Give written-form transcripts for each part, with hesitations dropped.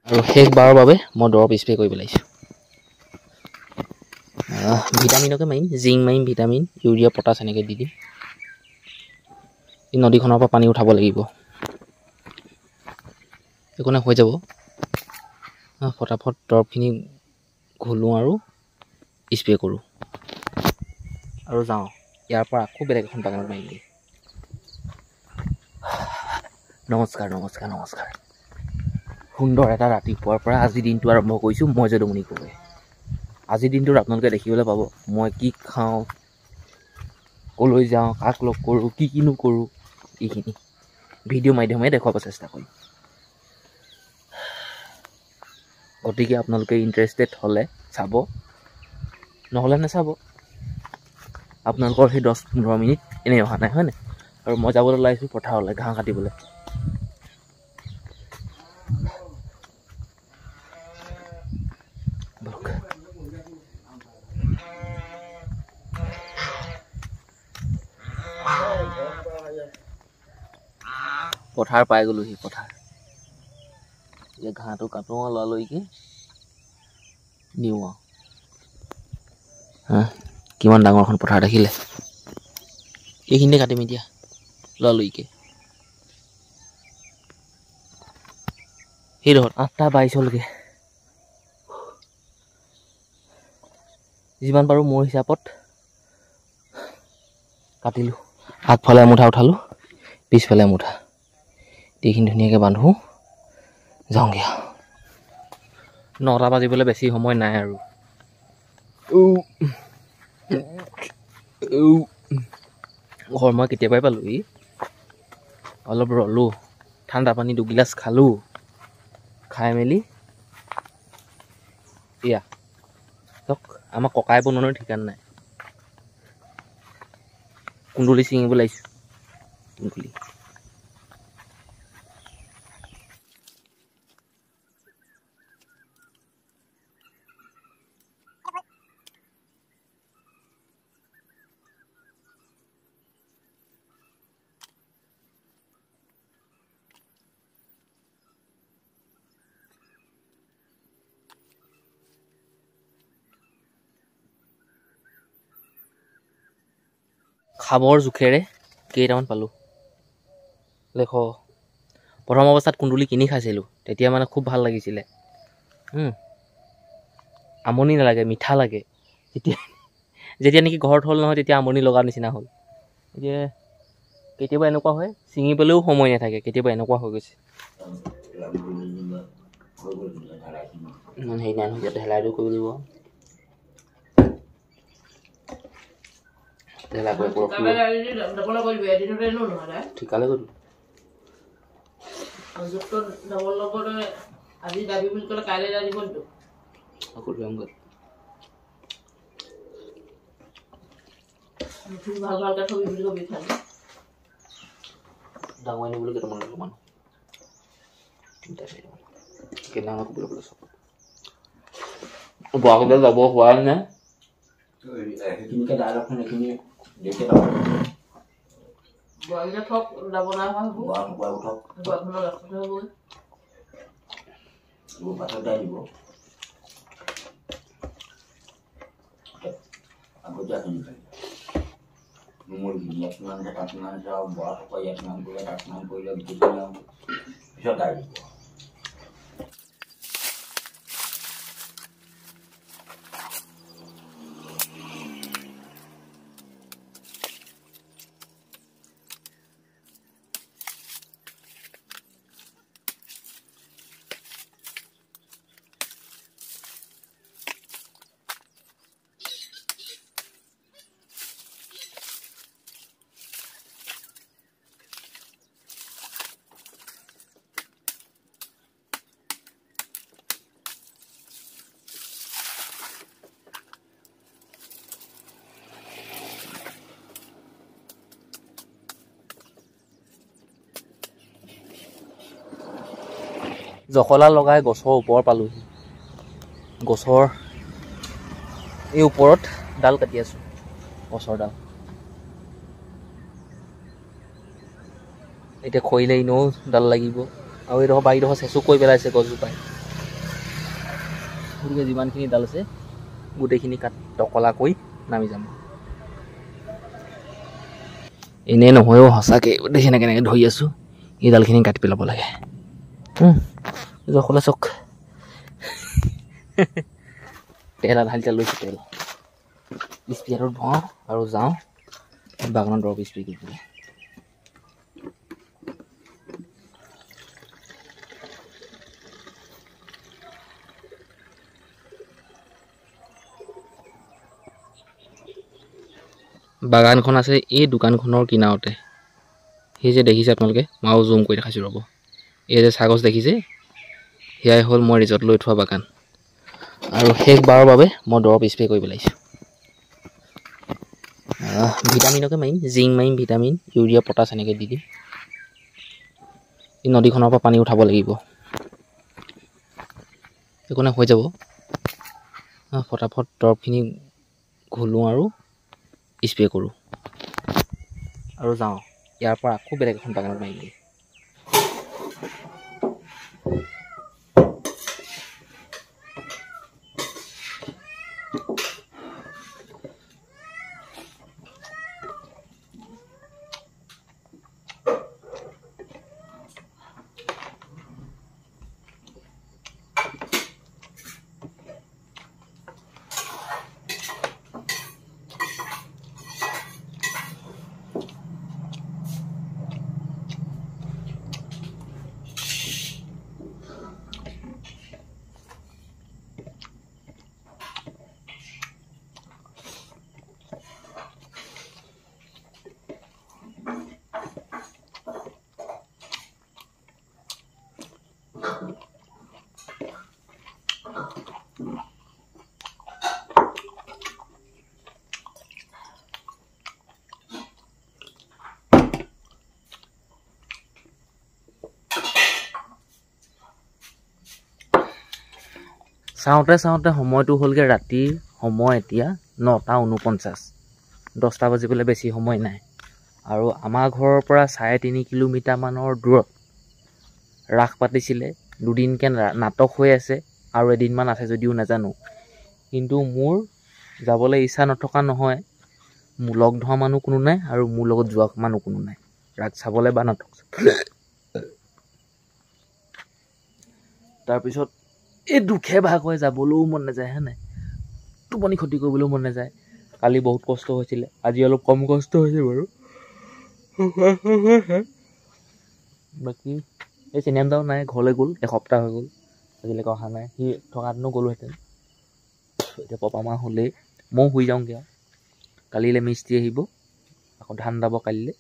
আৰু শেষবাৰৰ বাবে মই দৰৱ স্প্ৰে কৰিব লাগিছোঁ। ভিটামিনকে মাৰিম, জিংক মাৰিম, ভিটামিন, ইউৰিয়া, পটাছ এনেকৈ দি দিম। এই নদীখনৰ পৰা পানী উঠাব লাগিব, একো হৈ যাব। ফটাফট দৰৱখিনি ঘোলোঁ আৰু স্প্ৰে কৰোঁ আৰু যাওঁ। ইয়াৰ পৰা আকৌ বেলেগ এখন বাগানত মাৰিমগৈ। নমস্কাৰ নমস্কাৰ নমস্কাৰ। সুন্দৰ এটা ৰাতিপুৱাৰ পৰা আজিৰ দিনটো আৰম্ভ কৰিছোঁ মই যদুমণি গগৈয়ে। আজিৰ দিনটোত আপোনালোকে দেখিবলৈ পাব মই কি খাওঁ, ক'লৈ যাওঁ, কাক লগ কৰোঁ, কিনো কৰোঁ, এইখিনি ভিডিঅ' মাধ্যমেৰে দেখুৱাব চেষ্টা কৰিম। গতিকে আপোনালোকে ইণ্টাৰেষ্টেড হ'লে চাব, নহ'লে নাচাব। আপোনালোকৰ সেই 10-15 মিনিট এনেই অহা নাই হয়নে? আৰু মই যাবলৈ ওলাইছোঁ পথাৰলৈ ঘাঁহ কাটিবলৈ। পথাৰ পাই গ'লোহি, পথাৰ। এতিয়া ঘাঁহটো কাটোঁ আৰু লৰালৰিকৈ দিওঁ আৰু। কিমান ডাঙৰখন পথাৰ দেখিলে? এইখিনিতে কাটিম এতিয়া লৰালৰিকৈ। সেই ধৰক 8:22 হ'লগৈ। যিমান পাৰোঁ মোৰ হিচাপত কাটিলোঁ। আগফালে এমুঠা উঠালোঁ, পিছফালে এমুঠা। এইখিনি ধুনীয়াকৈ বান্ধো, যাওঁগৈ। 9টা বাজিবলৈ বেছি সময় নাই আৰু। ঘৰ মই কেতিয়াবাই পালোঁহি। অলপ ৰলোঁ, ঠাণ্ডা পানী দুগিলাচ খালোঁ। খাই মেলি এয়া চাওক, আমাৰ ককাই বনোৱাৰ ঠিকান নাই। কুন্দুলি ছিঙিব লাগিছোঁ, কুন্দুলি। খাবৰ জোখেৰে কেইটামান পালোঁ। দেখো প্ৰথম অৱস্থাত কুন্দুলি কিনি খাইছিলোঁ, তেতিয়া মানে খুব ভাল লাগিছিলে। আমনি নালাগে, মিঠা লাগে। যেতিয়া নেকি ঘৰত হ'ল নহয়, তেতিয়া আমনি লগা নিচিনা হ'ল। এতিয়া কেতিয়াবা এনেকুৱা হয়, ছিঙিবলৈও সময় নাথাকে, কেতিয়াবা এনেকুৱা হৈ গৈছে। হেৰি নাই নহয়, ঢেলাইটো কৰিব লাগিব। ঠিকালে গ'লো। আজি যাবি বুলি ক'লে কাইলৈ যাব নি? আকৌ যামগৈ। ভাল ভালকৈ থবি বুলি কবি খালি। ডাঙৰ আনিবলৈ কেইটামান লাগিব মানুহ। 3-4টা কেইদিনমান ক'বলৈ বোলে চব। গুৱাহাটীলৈ যাব হোৱাই নাই। সেইখিনিকে ডাইলগখন এইখিনি দেখি পাব। গুৱাহাটীলৈ থক যাব নাই হোৱা হ'ব। গুৱাহাটীখনৰ ৰাস্তাতে হ'বগৈ। বাটতে আহিব। আগতীয়াখিনি মোৰ ইয়াতমান তাতমান যাওঁ, বৰা থকা ইয়াতমান কৰিলে তাতমান কৰিলে গুচি যাওঁ, পিছত আহিব। জখলা লগাই গছৰ ওপৰ পালোহি। গছৰ এই ওপৰত ডাল কাটি আছোঁ, গছৰ ডাল। এতিয়া খৰিলে এনেও ডাল লাগিব, আৰু এইডোখৰ বাৰীডোখৰ চেচুক কৰি পেলাইছে গছজোপাই। গতিকে যিমানখিনি ডাল আছে গোটেইখিনি টকলা কৰি নামি যাম। এনেই নহয়ও সঁচাকৈ দেখিনে কেনেকৈ ধৰি আছোঁ। এই ডালখিনি কাটি পেলাব লাগে। জখলা চক তেল আধা লিটাৰ লৈছোঁ। তেল স্প্ৰেয়াৰত ভৰাওঁ আৰু যাওঁ বাগানত দৰৱ স্প্ৰে কৰিবলৈ। বাগানখন আছে এই দোকানখনৰ কিনাৰতে। সেই যে দেখিছে আপোনালোকে, মই আৰু জুম কৰি দেখাইছোঁ ৰ'ব। এই যে চাহ গছ দেখিছে, সেয়াই হ'ল মই ৰিজৰ্ট লৈ থোৱা বাগান। আৰু শেষবাৰৰ বাবে মই দৰৱ স্প্ৰে কৰি পেলাইছোঁ। ভিটামিনকে মাৰিম, জিংক মাৰিম, ভিটামিন, ইউৰিয়া, পটাছ এনেকৈ দি দিম। এই নদীখনৰ পৰা পানী উঠাব লাগিব। একো হৈ যাব। ফটাফট দৰৱখিনি ঘোলোঁ আৰু স্প্ৰে কৰোঁ আৰু যাওঁ। ইয়াৰ পৰা আকৌ বেলেগ এখন বাগানত মাৰিমগৈ। চাওঁতে চাওঁতে সময়টো হ'লগৈ ৰাতিৰ সময়। এতিয়া 9:49। 10টা বাজিবলৈ বেছি সময় নাই। আৰু আমাৰ ঘৰৰ পৰা 3.5 কিলোমিটাৰমানৰ দূৰত ৰাস পাতিছিলে। দুদিনকৈ নাটক হৈ আছে আৰু এদিনমান আছে যদিও নাজানো। কিন্তু মোৰ যাবলৈ ইচ্ছা নথকা নহয়। মোৰ লগ ধৰা মানুহ কোনো নাই আৰু মোৰ লগত যোৱা মানুহ কোনো নাই ৰাস চাবলৈ বা নাটক চাবলৈ। তাৰপিছত এই দুখে ভাগ হৈ যাবলৈও মন নাযায়, হে নাই? টোপনি ক্ষতি কৰিবলৈও মন নাযায়। কালি বহুত কষ্ট হৈছিলে, আজি অলপ কম কষ্ট হৈছে বাৰু। বাকী এই চিনেমাও নাই, ঘৰলৈ গ'ল। এসপ্তাহ হৈ গ'ল, আজিলৈকে অহা নাই। সি থকাহেঁতেনো গ'লোহেঁতেন। এতিয়া পপামা হ'লেই ময়ো শুই যাওঁগৈ আৰু। কালিলৈ মিস্ত্ৰী আহিব, আকৌ ধান দাব কালিলৈ।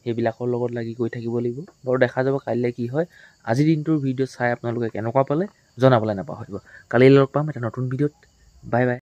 সেইবিলাকৰ লগত লাগি গৈ থাকিব লাগিব বাৰু। দেখা যাব কাইলৈ কি হয়। আজিৰ দিনটোৰ ভিডিঅ' চাই আপোনালোকে কেনেকুৱা পালে জনাবলৈ নাপাহৰিব। কালিলৈ লগ পাম এটা নতুন ভিডিঅ'ত। Bye bye.